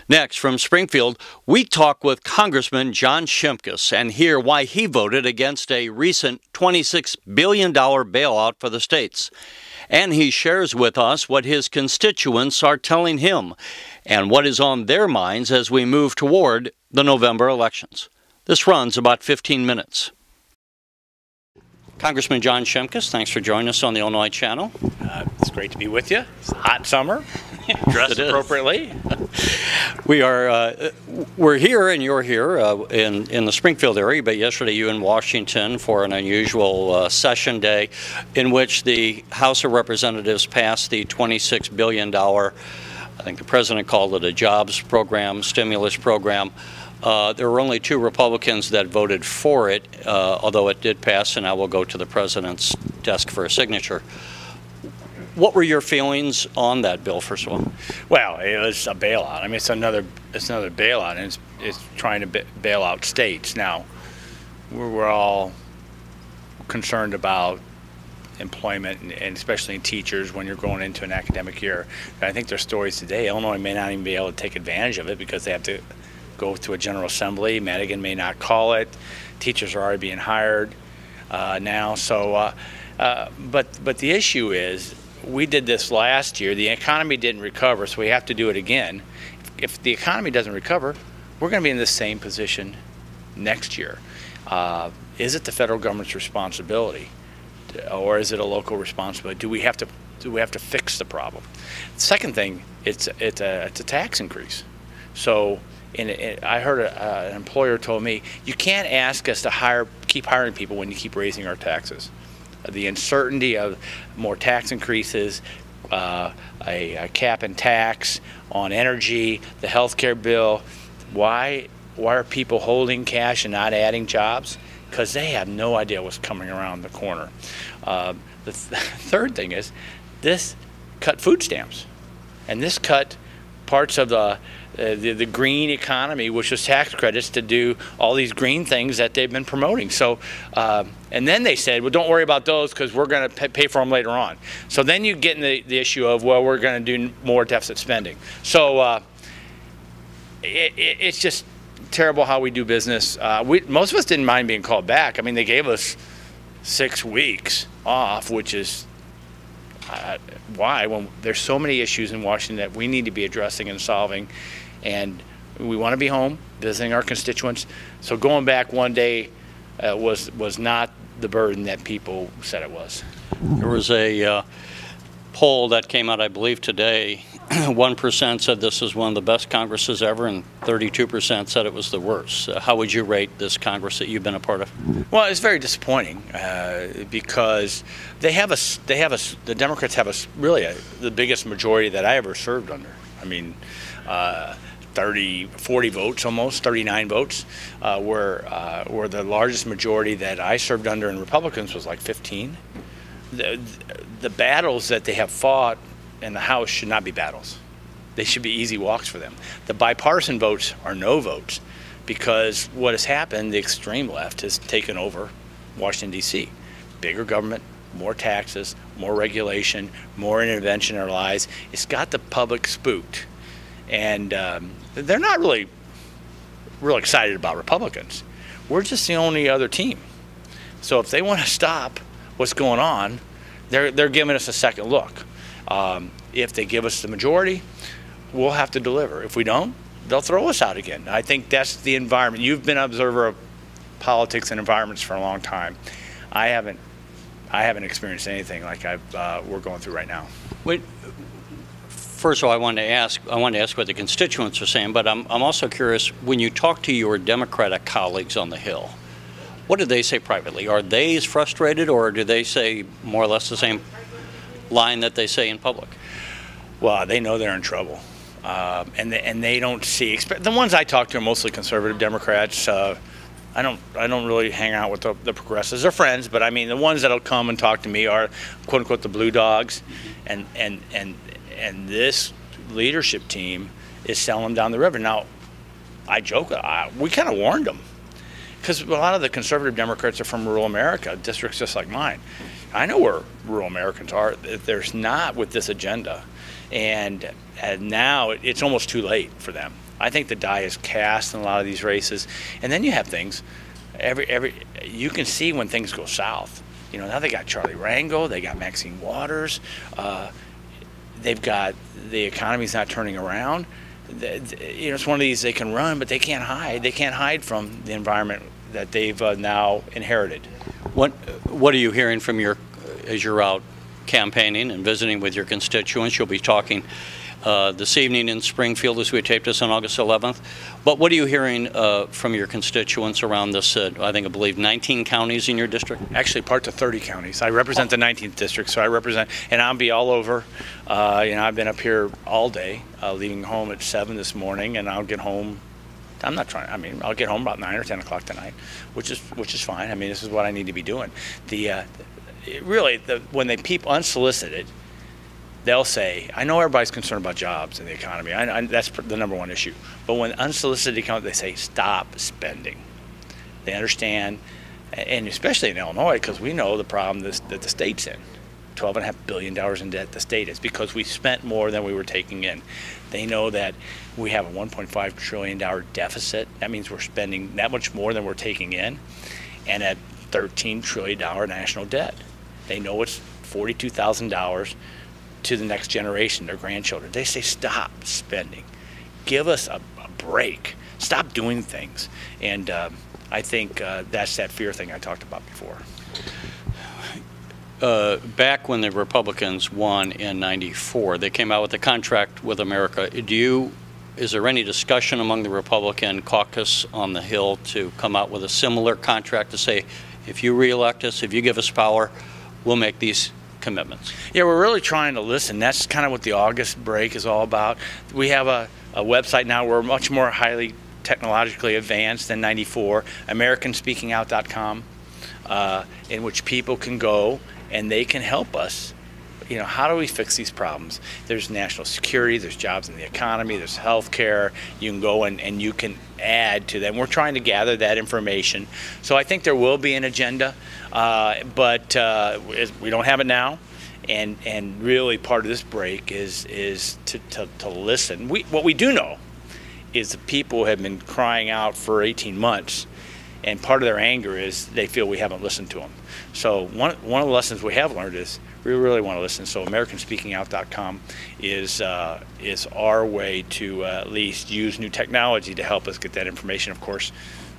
Next, from Springfield, we talk with Congressman John Shimkus and hear why he voted against a recent $26 billion bailout for the states. And he shares with us what his constituents are telling him and what is on their minds as we move toward the November elections. This runs about 15 minutes. Congressman John Shimkus, thanks for joining us on the Illinois Channel. It's great to be with you. It's a hot summer. Dressed appropriately. We're here and you're here in the Springfield area, but yesterday you in Washington for an unusual session day in which the House of Representatives passed the $26 billion, I think the president called it a jobs program, stimulus program. There were only 2 Republicans that voted for it, although it did pass, and I will go to the president's desk for a signature. What were your feelings on that bill, first of all? Well, it was a bailout. I mean, it's another bailout, and it's trying to bail out states. Now, we're all concerned about employment, and especially in teachers when you're going into an academic year. I think there's stories today. Illinois may not even be able to take advantage of it because they have to go to a General Assembly. Madigan may not call it. Teachers are already being hired now. So, but the issue is, we did this last year. The economy didn't recover, so we have to do it again. If the economy doesn't recover, we're going to be in the same position next year. Is it the federal government's responsibility, or is it a local responsibility? Do we have to fix the problem? The second thing, it's a tax increase. So. I heard an employer told me, you can't ask us to keep hiring people when you keep raising our taxes. The uncertainty of more tax increases, a cap and tax on energy, the health care bill. Why are people holding cash and not adding jobs? Because they have no idea what's coming around the corner. The third thing is, this cut food stamps, and this cut parts of the green economy, which was tax credits to do all these green things that they've been promoting. So, and then they said, well, don't worry about those because we're going to pay for them later on. So then you get in the issue of, well, we're going to do more deficit spending. So it's just terrible how we do business. Most of us didn't mind being called back. I mean, they gave us 6 weeks off, which is why, when there's so many issues in Washington that we need to be addressing and solving, and we want to be home visiting our constituents. So going back one day was not the burden that people said it was. There was a poll that came out, I believe, today. 1% said this is one of the best Congresses ever, and 32% said it was the worst. How would you rate this Congress that you've been a part of? Well, it's very disappointing because the Democrats have really the biggest majority that I ever served under. I mean, 40 votes, almost 39 votes, were the largest majority that I served under, and Republicans was like 15. The battles that they have fought in the House should not be battles. They should be easy walks for them. The bipartisan votes are no votes because what has happened, the extreme left has taken over Washington, D.C. Bigger government, more taxes, more regulation, more intervention in our lives. It's got the public spooked. And they're not really real excited about Republicans. We're just the only other team. So if they want to stop what's going on, they're giving us a second look. If they give us the majority, we'll have to deliver. If we don't, they'll throw us out again. I think that's the environment. You've been an observer of politics and environments for a long time. I haven't experienced anything like we're going through right now. Wait, first of all, I wanted to ask what the constituents are saying, but I'm also curious, when you talk to your Democratic colleagues on the Hill, what do they say privately? Are they as frustrated, or do they say more or less the same line that they say in public? Well, they know they're in trouble, and they don't see. The ones I talk to are mostly conservative Democrats. I don't really hang out with the progressives. They're friends, but I mean the ones that'll come and talk to me are quote unquote the blue dogs, and this leadership team is selling them down the river. Now, I joke, we kind of warned them because a lot of the conservative Democrats are from rural America, districts just like mine. I know where rural Americans are. There's not with this agenda, and now it's almost too late for them. I think the die is cast in a lot of these races. And then you have things, you can see when things go south. You know, now they got Charlie Rango, they got Maxine Waters, they've got the economy's not turning around. You know, it's one of these, they can run, but they can't hide. They can't hide from the environment that they've now inherited. What are you hearing from as you're out campaigning and visiting with your constituents? You'll be talking this evening in Springfield as we tape this on August 11th. But what are you hearing from your constituents around this, I believe 19 counties in your district? Actually, parts of 30 counties. I represent the 19th district, so I represent, and I'll be all over. You know, I've been up here all day, leaving home at 7 this morning, and I'll get home. I'll get home about 9 or 10 o'clock tonight, which is fine. I mean, this is what I need to be doing. When they peep unsolicited, they'll say, I know everybody's concerned about jobs and the economy. That's the #1 issue. But when unsolicited come, they say, stop spending. They understand, and especially in Illinois, because we know the problem that the state's in. $12.5 billion in debt the state is, because we spent more than we were taking in. They know that we have a $1.5 trillion deficit. That means we're spending that much more than we're taking in, and a $13 trillion national debt. They know it's $42,000 to the next generation, their grandchildren. They say, stop spending. Give us a break. Stop doing things. And I think that's that fear thing I talked about before. Back when the Republicans won in '94, they came out with a contract with America. Is there any discussion among the Republican caucus on the Hill to come out with a similar contract to say, if you reelect us, if you give us power, we'll make these commitments? Yeah, we're really trying to listen. That's kind of what the August break is all about. We have a website now. We're much more highly technologically advanced than '94, AmericanSpeakingOut.com, in which people can go and they can help us. You know, how do we fix these problems? There's national security, there's jobs in the economy, there's health care. You can go and you can add to them. We're trying to gather that information. So I think there will be an agenda, but we don't have it now. And really part of this break is to listen. What we do know is the people have been crying out for 18 months, and part of their anger is they feel we haven't listened to them. So one of the lessons we have learned is we really want to listen. So AmericanSpeakingOut.com is our way to at least use new technology to help us get that information. Of course,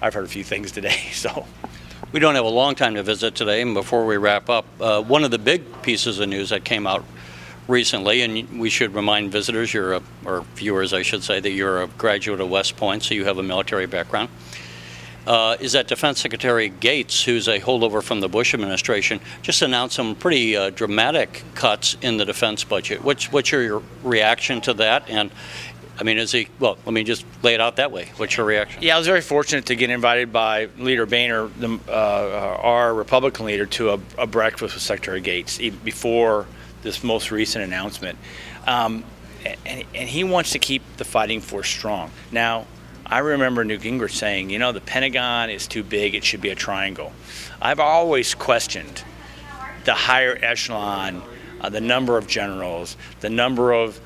I've heard a few things today, so. We don't have a long time to visit today, and before we wrap up, one of the big pieces of news that came out recently, and we should remind visitors, or viewers I should say, that you're a graduate of West Point, so you have a military background, is that Defense Secretary Gates, who's a holdover from the Bush administration, just announced some pretty dramatic cuts in the defense budget. What's your reaction to that? And I mean, well, let me just lay it out that way. What's your reaction? Yeah, I was very fortunate to get invited by Leader Boehner, our Republican leader, to a breakfast with Secretary Gates before this most recent announcement. And he wants to keep the fighting force strong. Now, I remember Newt Gingrich saying, you know, the Pentagon is too big, it should be a triangle. I've always questioned the higher echelon, the number of generals, the number of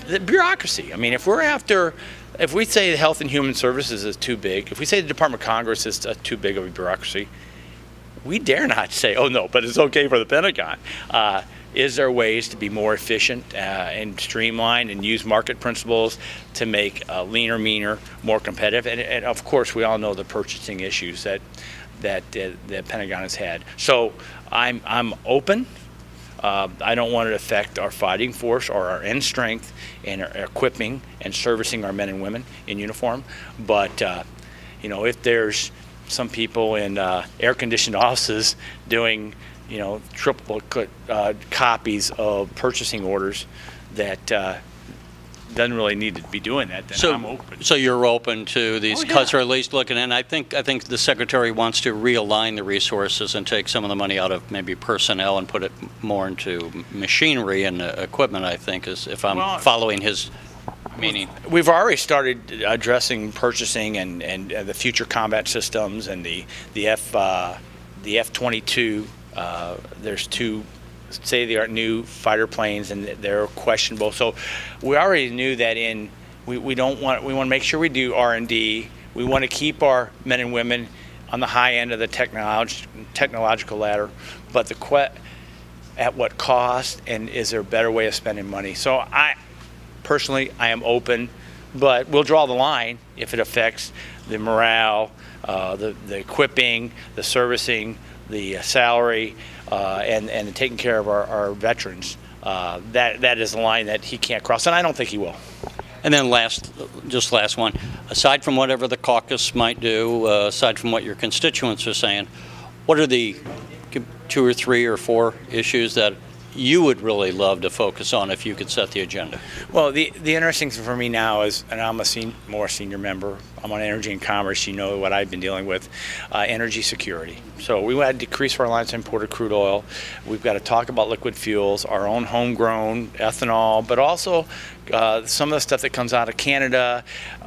the bureaucracy. I mean, if we say the Health and Human Services is too big, if we say the Department of Congress is too big of a bureaucracy, we dare not say, oh no, but it's okay for the Pentagon. Is there ways to be more efficient and streamlined and use market principles to make leaner, meaner, more competitive? And of course, we all know the purchasing issues that the Pentagon has had. So I'm open. I don't want it to affect our fighting force or our end strength and our equipping and servicing our men and women in uniform. But you know, if there's some people in air-conditioned offices doing, you know, triple copies of purchasing orders that doesn't really need to be doing that, then I'm open. So you're open to these cuts, or at least looking in. I think the Secretary wants to realign the resources and take some of the money out of maybe personnel and put it more into machinery and equipment, I think, is if I'm following his meaning. We've already started addressing purchasing and the future combat systems and the F-22. There's two state-of-the-art new fighter planes, and they're questionable. So we already knew that We want to make sure we do R&D. We want to keep our men and women on the high end of the technological ladder, but at what cost, and is there a better way of spending money? So personally, I am open, but we'll draw the line if it affects the morale, the equipping, the servicing, the salary, and taking care of our veterans. That is a line that he can't cross, and I don't think he will. And then last one, aside from whatever the caucus might do, aside from what your constituents are saying, what are the 2 or 3 or 4 issues that you would really love to focus on if you could set the agenda? Well, the interesting thing for me now is, and I'm a more senior member, I'm on Energy and Commerce, you know what I've been dealing with, energy security. So we want to decrease our reliance on imported crude oil. We've got to talk about liquid fuels, our own homegrown ethanol, but also some of the stuff that comes out of Canada.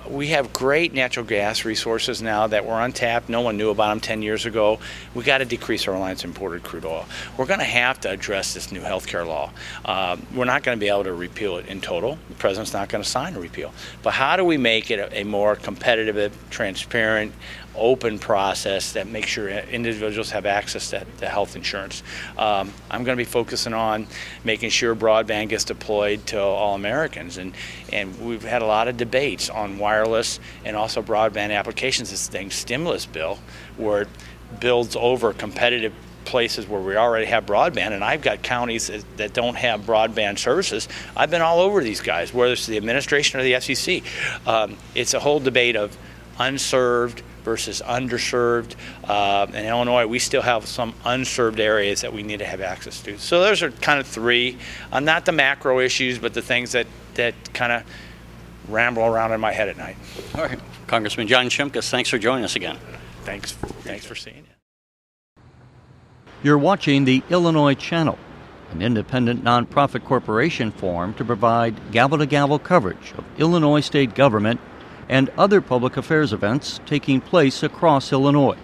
We have great natural gas resources now that were untapped. No one knew about them 10 years ago. We got to decrease our reliance on imported crude oil. We're going to have to address this new health care law. We're not going to be able to repeal it in total. The president's not going to sign a repeal. But how do we make it a more competitive, transparent, open process that makes sure individuals have access to health insurance? I'm going to be focusing on making sure broadband gets deployed to all Americans, and we've had a lot of debates on wireless and also broadband applications. This stimulus bill, where it builds over competitive places where we already have broadband, and I've got counties that don't have broadband services. I've been all over these guys, whether it's the administration or the FCC. It's a whole debate of unserved versus underserved. In Illinois, we still have some unserved areas that we need to have access to. So those are kind of 3, not the macro issues, but the things that kind of ramble around in my head at night. All right, Congressman John Shimkus, thanks for joining us again. Thanks for seeing it. You're watching the Illinois Channel, an independent nonprofit corporation formed to provide gavel-to-gavel coverage of Illinois state government and other public affairs events taking place across Illinois.